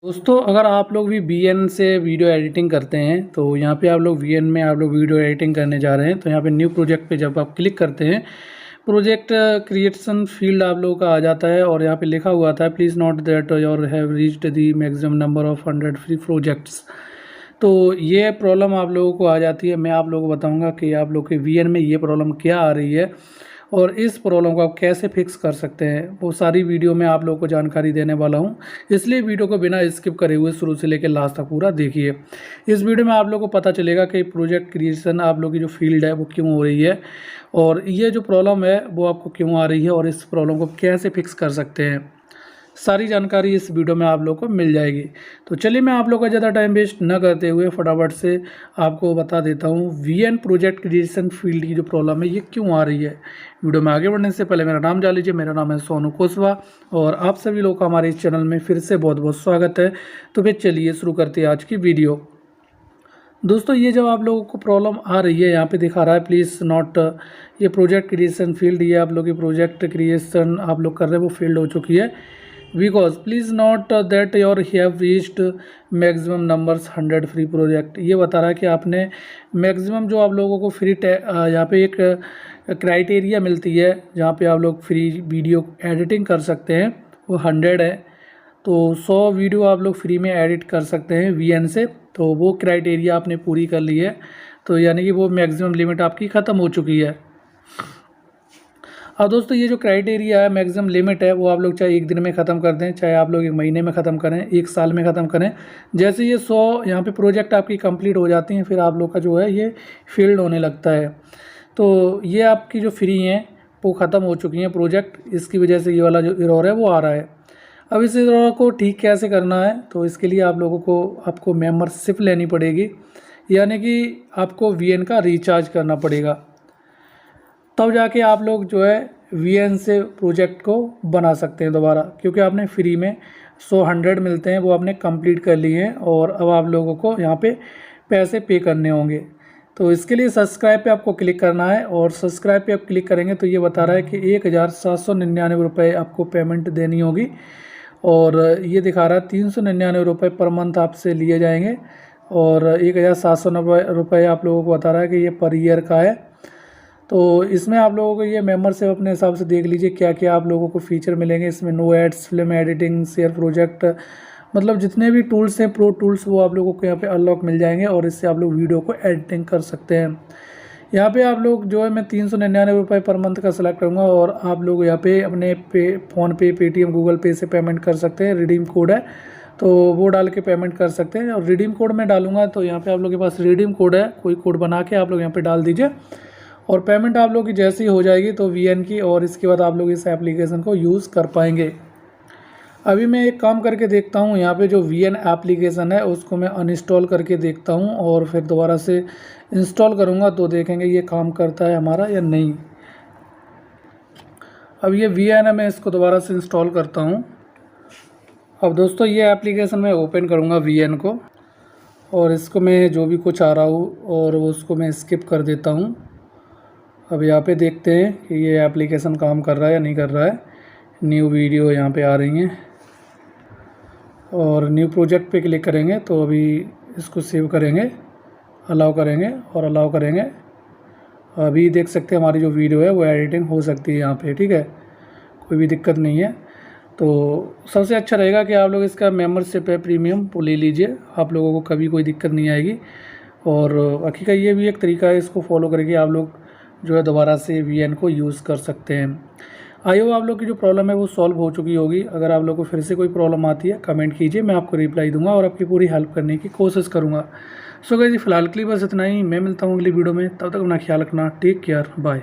दोस्तों अगर आप लोग भी वीएन से वीडियो एडिटिंग करते हैं तो यहाँ पे आप लोग वीएन में आप लोग वीडियो एडिटिंग करने जा रहे हैं तो यहाँ पे न्यू प्रोजेक्ट पे जब आप क्लिक करते हैं प्रोजेक्ट क्रिएशन फील्ड आप लोगों का आ जाता है और यहाँ पे लिखा हुआ था please note that your have reached the maximum number of 100 free projects. तो ये प्रॉब्लम आप लोगों को आ जाती है। मैं आप लोगों को बताऊँगा कि आप लोग के वीएन में ये प्रॉब्लम क्या आ रही है और इस प्रॉब्लम को आप कैसे फिक्स कर सकते हैं, वो सारी वीडियो में आप लोगों को जानकारी देने वाला हूं। इसलिए वीडियो को बिना स्किप करे हुए शुरू से लेकर लास्ट तक पूरा देखिए। इस वीडियो में आप लोगों को पता चलेगा कि प्रोजेक्ट क्रिएशन आप लोगों की जो फील्ड है वो क्यों हो रही है और ये जो प्रॉब्लम है वो आपको क्यों आ रही है और इस प्रॉब्लम को कैसे फिक्स कर सकते हैं। सारी जानकारी इस वीडियो में आप लोग को मिल जाएगी। तो चलिए मैं आप लोग का ज़्यादा टाइम वेस्ट न करते हुए फटाफट से आपको बता देता हूँ वीएन प्रोजेक्ट क्रिएशन फील्ड की जो प्रॉब्लम है ये क्यों आ रही है। वीडियो में आगे बढ़ने से पहले मेरा नाम जान लीजिए। मेरा नाम है सोनू कुशवाहा और आप सभी लोग का हमारे इस चैनल में फिर से बहुत बहुत स्वागत है। तो फिर चलिए शुरू करते हैं आज की वीडियो। दोस्तों ये जब आप लोगों को प्रॉब्लम आ रही है यहाँ पे दिखा रहा है प्लीज़ नॉट ये प्रोजेक्ट क्रिएशन फील्ड, ये आप लोग की प्रोजेक्ट क्रिएशन आप लोग कर रहे हैं वो फील्ड हो चुकी है because please note that your have reached maximum numbers 100 free project. ये बता रहा है कि आपने मैक्सिमम जो आप लोगों को फ्री यहाँ पे एक क्राइटेरिया मिलती है जहाँ पे आप लोग फ्री वीडियो एडिटिंग कर सकते हैं वो 100 है। तो 100 वीडियो आप लोग फ्री में एडिट कर सकते हैं वीएन से। तो वो क्राइटेरिया आपने पूरी कर ली है तो यानी कि वो मैक्सिमम लिमिट आपकी ख़त्म हो चुकी है। अब दोस्तों ये जो क्राइटेरिया है मैक्सिमम लिमिट है वो आप लोग चाहे एक दिन में ख़त्म कर दें, चाहे आप लोग एक महीने में ख़त्म करें, एक साल में ख़त्म करें। जैसे ये 100 यहाँ पे प्रोजेक्ट आपकी कंप्लीट हो जाती हैं फिर आप लोग का जो है ये फील्ड होने लगता है। तो ये आपकी जो फ्री हैं वो ख़त्म हो चुकी हैं प्रोजेक्ट, इसकी वजह से ये वाला जो एरर है वो आ रहा है। अब इस एरर को ठीक कैसे करना है तो इसके लिए आप लोगों को आपको मेम्बरशिप लेनी पड़ेगी, यानी कि आपको वीएन का रिचार्ज करना पड़ेगा। तब जाके आप लोग जो है वीएन से प्रोजेक्ट को बना सकते हैं दोबारा, क्योंकि आपने फ्री में 100 मिलते हैं वो आपने कंप्लीट कर लिए हैं और अब आप लोगों को यहाँ पे पैसे पे करने होंगे। तो इसके लिए सब्सक्राइब पे आपको क्लिक करना है और सब्सक्राइब पे आप क्लिक करेंगे तो ये बता रहा है कि 1799 रुपये आपको पेमेंट देनी होगी और ये दिखा रहा है 399 रुपये पर मंथ आपसे लिए जाएंगे और 1790 रुपये आप लोगों को बता रहा है कि ये पर ईयर का है। तो इसमें आप लोगों को ये मेंबरशिप अपने हिसाब से देख लीजिए क्या क्या आप लोगों को फीचर मिलेंगे। इसमें no ads, film editing, share project, मतलब जितने भी टूल्स हैं प्रो टूल्स वो आप लोगों को यहाँ पे अनलॉक मिल जाएंगे और इससे आप लोग वीडियो को एडिटिंग कर सकते हैं। यहाँ पे आप लोग जो है मैं 399 रुपये पर मंथ का सेलेक्ट करूँगा और आप लोग यहाँ पे अपने फ़ोनपे, पेटीएम, गूगल पे से पेमेंट कर सकते हैं। रिडीम कोड है तो वो डाल के पेमेंट कर सकते हैं और रिडीम कोड मैं डालूंगा तो यहाँ पे आप लोग के पास रिडीम कोड है, कोई कोड बना के आप लोग यहाँ पे डाल दीजिए और पेमेंट आप लोग की जैसी हो जाएगी तो वीएन की, और इसके बाद आप लोग इस एप्लीकेशन को यूज़ कर पाएंगे। अभी मैं एक काम करके देखता हूँ, यहाँ पे जो वीएन एप्लीकेशन है उसको मैं अनइंस्टॉल करके देखता हूँ और फिर दोबारा से इंस्टॉल करूँगा तो देखेंगे ये काम करता है हमारा या नहीं। अब ये वीएन है, मैं इसको दोबारा से इंस्टॉल करता हूँ। अब दोस्तों ये एप्लीकेशन मैं ओपन करूँगा वीएन को और इसको मैं जो भी कुछ आ रहा हूँ और उसको मैं स्किप कर देता हूँ। अब यहाँ पे देखते हैं कि ये एप्लीकेशन काम कर रहा है या नहीं कर रहा है। न्यू वीडियो यहाँ पे आ रही हैं और न्यू प्रोजेक्ट पे क्लिक करेंगे तो अभी इसको सेव करेंगे, अलाउ करेंगे और अलाउ करेंगे। अभी देख सकते हैं हमारी जो वीडियो है वो एडिटिंग हो सकती है यहाँ पे, ठीक है, कोई भी दिक्कत नहीं है। तो सबसे अच्छा रहेगा कि आप लोग इसका मेम्बरशिप है प्रीमियम वो ले लीजिए, आप लोगों को कभी कोई दिक्कत नहीं आएगी। और बाकी का ये भी एक तरीका है, इसको फॉलो करके आप लोग जो है दोबारा से वीएन को यूज़ कर सकते हैं। आई होप आप लोग की जो प्रॉब्लम है वो सॉल्व हो चुकी होगी। अगर आप लोग को फिर से कोई प्रॉब्लम आती है कमेंट कीजिए, मैं आपको रिप्लाई दूंगा और आपकी पूरी हेल्प करने की कोशिश करूंगा। सो गाइस फिलहाल के लिए बस इतना ही, मैं मिलता हूँ अगली वीडियो में, तब तक अपना ख्याल रखना, टेक केयर, बाय।